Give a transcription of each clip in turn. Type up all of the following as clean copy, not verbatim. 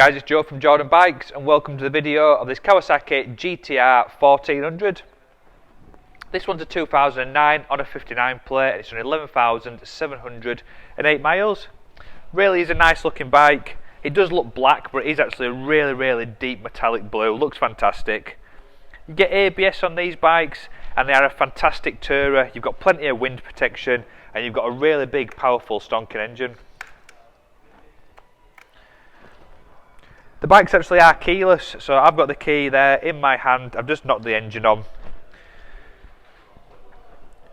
Guys, it's Joe from Jordan Bikes and welcome to the video of this Kawasaki GTR1400. This one's a 2009 on a 59 plate and it's on 11,708 miles. Really is a nice looking bike. It does look black, but it is actually a really deep metallic blue. Looks fantastic. You get ABS on these bikes and they are a fantastic tourer. You've got plenty of wind protection and you've got a really big powerful stonking engine. The bikes actually are keyless, so I've got the key there in my hand. I've just knocked the engine on.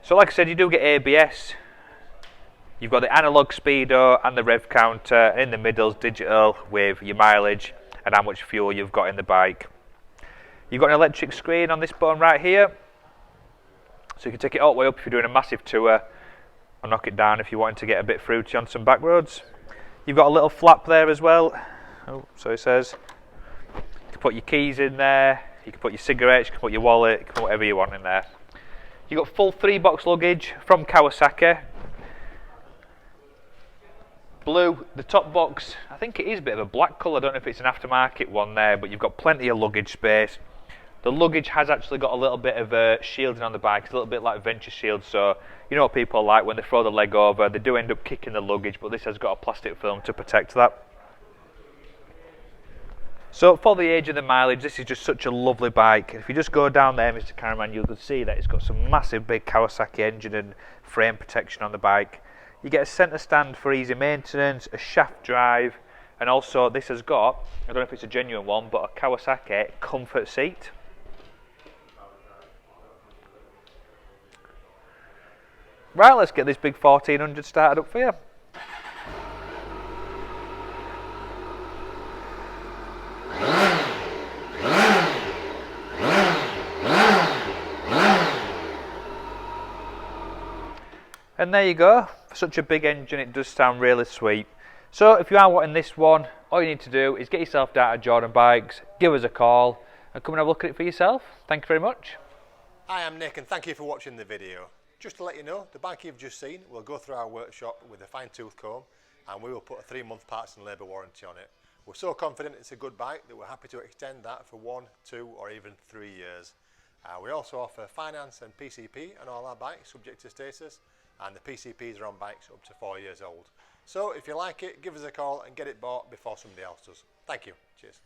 So like I said, you do get ABS. You've got the analog speedo and the rev counter, and in the middle is digital with your mileage and how much fuel you've got in the bike. You've got an electric screen on this button right here, so you can take it all the way up if you're doing a massive tour, or knock it down if you want to get a bit fruity on some back roads. You've got a little flap there as well. Oh, so it says you can put your keys in there, you can put your cigarettes, you can put your wallet, you can put whatever you want in there. You've got full 3-box luggage from Kawasaki. Blue, the top box, I think it is a bit of a black colour, I don't know if it's an aftermarket one there, but you've got plenty of luggage space. The luggage has actually got a little bit of shielding on the bike, it's a little bit like Venture Shield, so you know what people are like when they throw the leg over, they do end up kicking the luggage, but this has got a plastic film to protect that. So for the age and the mileage, this is just such a lovely bike. If you just go down there, Mr. Cameraman, you can see that it's got some massive big Kawasaki engine and frame protection on the bike. You get a centre stand for easy maintenance, a shaft drive, and also this has got, I don't know if it's a genuine one, but a Kawasaki comfort seat. Right, let's get this big 1400 started up for you. And there you go. For such a big engine, it does sound really sweet. So if you are wanting this one, all you need to do is get yourself down to Jordan Bikes, give us a call, and come and have a look at it for yourself. Thank you very much. Hi, I'm Nick, and thank you for watching the video. Just to let you know, the bike you've just seen will go through our workshop with a fine-tooth comb, and we will put a 3-month parts and labour warranty on it. We're so confident it's a good bike that we're happy to extend that for 1, 2 or even 3 years. We also offer finance and PCP on all our bikes subject to status, and the PCPs are on bikes up to 4 years old. So if you like it, give us a call and get it bought before somebody else does. Thank you. Cheers.